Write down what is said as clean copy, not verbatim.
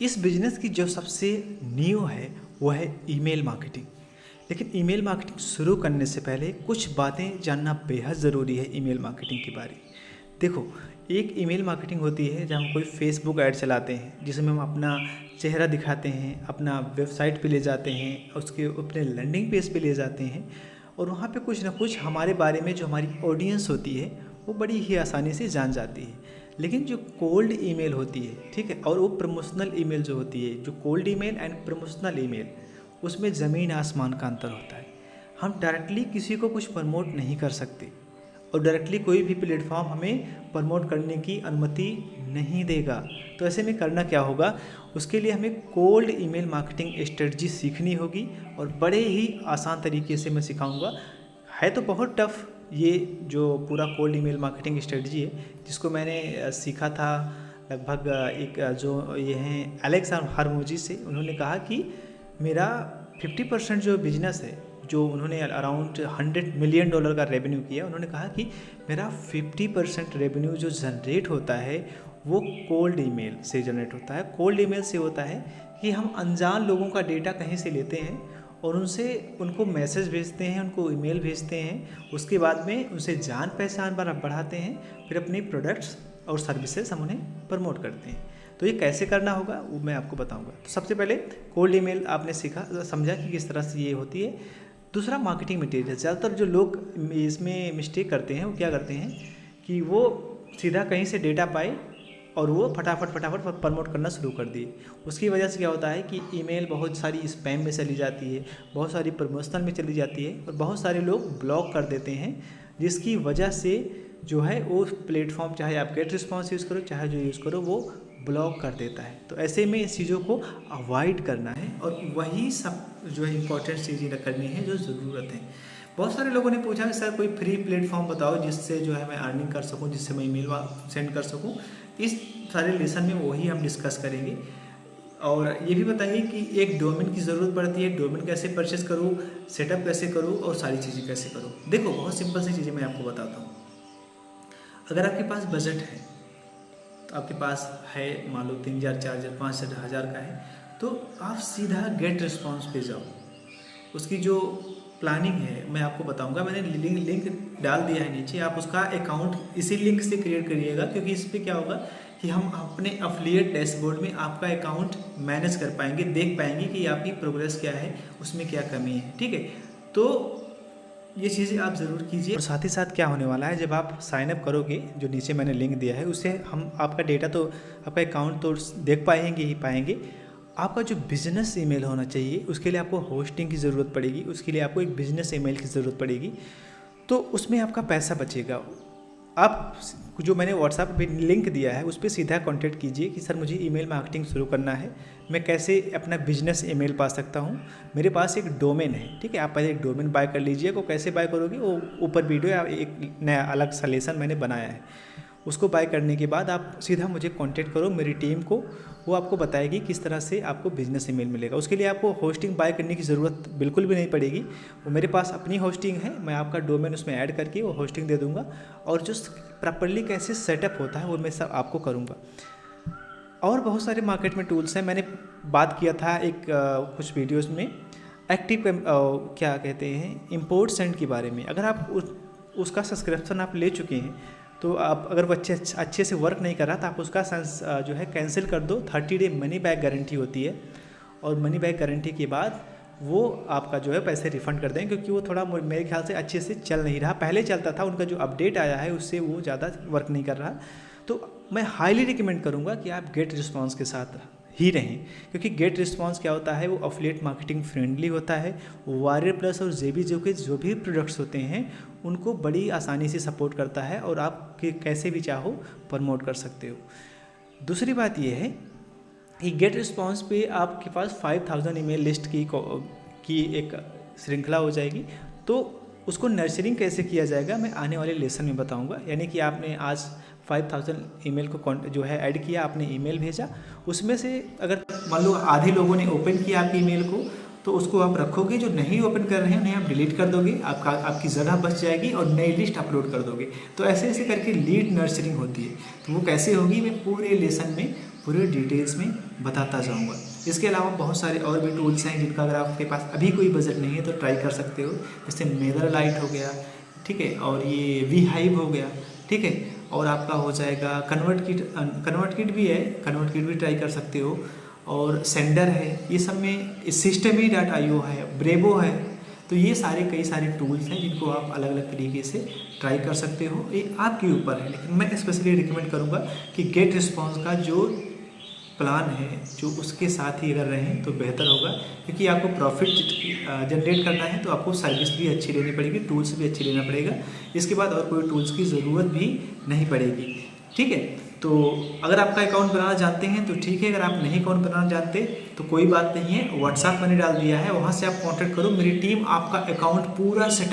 इस बिज़नेस की जो सबसे नींव है वो है ईमेल मार्केटिंग। लेकिन ईमेल मार्केटिंग शुरू करने से पहले कुछ बातें जानना बेहद ज़रूरी है ईमेल मार्केटिंग के बारे में। देखो, एक ईमेल मार्केटिंग होती है जब हम कोई फेसबुक ऐड चलाते हैं जिसमें हम अपना चेहरा दिखाते हैं, अपना वेबसाइट पे ले जाते हैं, उसके अपने लैंडिंग पेज पे ले जाते हैं और वहाँ पे कुछ ना कुछ हमारे बारे में जो हमारी ऑडियंस होती है वो बड़ी ही आसानी से जान जाती है। लेकिन जो कोल्ड ईमेल होती है, ठीक है, और वो प्रमोशनल ईमेल जो होती है, जो cold email and promotional email, उसमें ज़मीन आसमान का अंतर होता है। हम डायरेक्टली किसी को कुछ प्रमोट नहीं कर सकते और डायरेक्टली कोई भी प्लेटफॉर्म हमें प्रमोट करने की अनुमति नहीं देगा। तो ऐसे में करना क्या होगा, उसके लिए हमें कोल्ड ईमेल मार्केटिंग स्ट्रेटजी सीखनी होगी और बड़े ही आसान तरीके से मैं सिखाऊंगा। है तो बहुत टफ ये जो पूरा कोल्ड ईमेल मार्केटिंग स्ट्रेटजी है, जिसको मैंने सीखा था लगभग एक जो ये हैं एलेक्स हारमोजी से। उन्होंने कहा कि मेरा 50% जो बिजनेस है, जो उन्होंने अराउंड $100 मिलियन का रेवेन्यू किया, उन्होंने कहा कि मेरा 50% रेवेन्यू जो जनरेट होता है वो कोल्ड ईमेल से जनरेट होता है। कोल्ड ईमेल से होता है कि हम अनजान लोगों का डेटा कहीं से लेते हैं और उनको मैसेज भेजते हैं, उनको ईमेल भेजते हैं, उसके बाद में उनसे जान पहचान बढ़ाते हैं, फिर अपनी प्रोडक्ट्स और सर्विसेज हम उन्हें प्रमोट करते हैं। तो ये कैसे करना होगा वो मैं आपको बताऊंगा। तो सबसे पहले कोल्ड ईमेल आपने समझा कि किस तरह से ये होती है। दूसरा, मार्केटिंग मटेरियल। ज़्यादातर जो लोग इसमें मिस्टेक करते हैं वो क्या करते हैं कि वो सीधा कहीं से डेटा पाए और वो फटाफट प्रमोट करना शुरू कर दिए। उसकी वजह से क्या होता है कि ईमेल बहुत सारी स्पैम में चली जाती है, बहुत सारी प्रमोशनल में चली जाती है और बहुत सारे लोग ब्लॉक कर देते हैं, जिसकी वजह से जो है वो प्लेटफॉर्म, चाहे आप गेट रिस्पॉन्स यूज़ करो चाहे जो यूज़ करो, वो ब्लॉक कर देता है। तो ऐसे में इस चीज़ों को अवॉइड करना है और वही सब जो है इंपॉर्टेंट चीज़ें करनी है जो ज़रूरत है। बहुत सारे लोगों ने पूछा कि सर कोई फ्री प्लेटफॉर्म बताओ जिससे जो है मैं अर्निंग कर सकूं, जिससे मैं ईमेल सेंड कर सकूं। इस सारे लेसन में वही हम डिस्कस करेंगे और ये भी बताइए कि एक डोमेन की ज़रूरत पड़ती है, डोमेन कैसे परचेस करूँ, सेटअप कैसे करूँ और सारी चीज़ें कैसे करूँ। देखो, बहुत सिंपल सी चीज़ें मैं आपको बताता हूँ। अगर आपके पास बजट है, तो आपके पास है मान लो 3,000, 4,000, 5,000 का है, तो आप सीधा गेट रिस्पॉन्स पे जाओ। उसकी जो प्लानिंग है मैं आपको बताऊंगा, मैंने लिंक डाल दिया है नीचे। आप उसका अकाउंट इसी लिंक से क्रिएट करिएगा, क्योंकि इस पर क्या होगा कि हम अपने अफिलिएट डैशबोर्ड में आपका अकाउंट मैनेज कर पाएंगे, देख पाएंगे कि आपकी प्रोग्रेस क्या है, उसमें क्या कमी है। ठीक है, तो ये चीज़ें आप ज़रूर कीजिए। और साथ ही साथ क्या होने वाला है, जब आप साइन अप करोगे, जो नीचे मैंने लिंक दिया है, उससे हम आपका डेटा तो आपका अकाउंट तो देख पाएंगे। आपका जो बिज़नेस ईमेल होना चाहिए उसके लिए आपको होस्टिंग की ज़रूरत पड़ेगी, उसके लिए आपको एक बिज़नेस ईमेल की ज़रूरत पड़ेगी, तो उसमें आपका पैसा बचेगा। आप जो मैंने व्हाट्सएप पे लिंक दिया है उस पर सीधा कांटेक्ट कीजिए कि सर मुझे ईमेल मार्केटिंग शुरू करना है, मैं कैसे अपना बिजनेस ईमेल पा सकता हूँ। मेरे पास एक डोमेन है, ठीक है, आप पहले एक डोमेन बाय कर लीजिए। को कैसे बाय करोगे वो ऊपर वीडियो या एक नया अलग सा लेसन मैंने बनाया है। उसको बाय करने के बाद आप सीधा मुझे कांटेक्ट करो, मेरी टीम को, वो आपको बताएगी किस तरह से आपको बिजनेस ईमेल मिलेगा। उसके लिए आपको होस्टिंग बाय करने की ज़रूरत बिल्कुल भी नहीं पड़ेगी। वो मेरे पास अपनी होस्टिंग है, मैं आपका डोमेन उसमें ऐड करके वो होस्टिंग दे दूंगा और जो प्रॉपर्ली कैसे सेटअप होता है वो मैं सब आपको करूँगा। और बहुत सारे मार्केट में टूल्स हैं। मैंने बात किया था कुछ वीडियोज़ में एक्टिव क्या कहते हैं इम्पोर्ट सेंड के बारे में। अगर आप उसका सब्सक्रिप्शन आप ले चुके हैं तो आप अगर वो अच्छे से वर्क नहीं कर रहा तो आप उसका जो है कैंसिल कर दो। 30 डे मनी बैक गारंटी होती है और मनी बैक गारंटी के बाद वो आपका जो है पैसे रिफ़ंड कर देंगे, क्योंकि वो थोड़ा मेरे ख्याल से अच्छे से चल नहीं रहा। पहले चलता था, उनका जो अपडेट आया है उससे वो ज़्यादा वर्क नहीं कर रहा। तो मैं हाईली रिकमेंड करूँगा कि आप गेट रिस्पॉन्स के साथ ही रहें, क्योंकि गेट रिस्पॉन्स क्या होता है, वो अफिलिएट मार्केटिंग फ्रेंडली होता है। वारियर प्लस और जेबी जो भी प्रोडक्ट्स होते हैं उनको बड़ी आसानी से सपोर्ट करता है और आप कैसे भी चाहो प्रमोट कर सकते हो। दूसरी बात यह है कि गेट रिस्पॉन्स पे आपके पास 5,000 ईमेल लिस्ट की एक श्रृंखला हो जाएगी। तो उसको नर्सरिंग कैसे किया जाएगा मैं आने वाले लेसन में बताऊंगा। यानी कि आपने आज 5,000 ईमेल को जो है ऐड किया, आपने ईमेल भेजा, उसमें से अगर मान लो आधे लोगों ने ओपन किया आपकी ईमेल को, तो उसको आप रखोगे। जो नहीं ओपन कर रहे हैं उन्हें आप डिलीट कर दोगे, आपकी जगह बच जाएगी और नई लिस्ट अपलोड कर दोगे। तो ऐसे ऐसे करके लीड नर्सरिंग होती है। तो वो कैसे होगी मैं पूरे लेसन में पूरे डिटेल्स में बताता जाऊंगा। इसके अलावा बहुत सारे और भी टूल्स हैं जिनका अगर आपके पास अभी कोई बजट नहीं है तो ट्राई कर सकते हो। जैसे मेलरलाइट हो गया, ठीक है, और ये वी हाइव हो गया, ठीक है, और आपका हो जाएगा कन्वर्ट किट भी है, कन्वर्ट किट भी ट्राई कर सकते हो, और सेंडर है, ये सब में systemy.io है, ब्रेवो है। तो ये सारे कई सारे टूल्स हैं जिनको आप अलग अलग तरीके से ट्राई कर सकते हो, ये आपके ऊपर है। लेकिन मैं स्पेशली रिकमेंड करूँगा कि गेट रिस्पॉन्स का जो प्लान है जो उसके साथ ही अगर रहें तो बेहतर होगा, क्योंकि आपको प्रॉफिट जनरेट करना है तो आपको सर्विस भी अच्छी लेनी पड़ेगी, टूल्स भी अच्छी लेना पड़ेगा। इसके बाद और कोई टूल्स की ज़रूरत भी नहीं पड़ेगी, ठीक है। तो अगर आपका अकाउंट बनाना जानते हैं तो ठीक है, अगर आप नहीं अकाउंट बनाना जानते तो कोई बात नहीं है, व्हाट्सएप मैंने डाल दिया है, वहाँ से आप कॉन्टैक्ट करो, मेरी टीम आपका अकाउंट पूरा सेटअप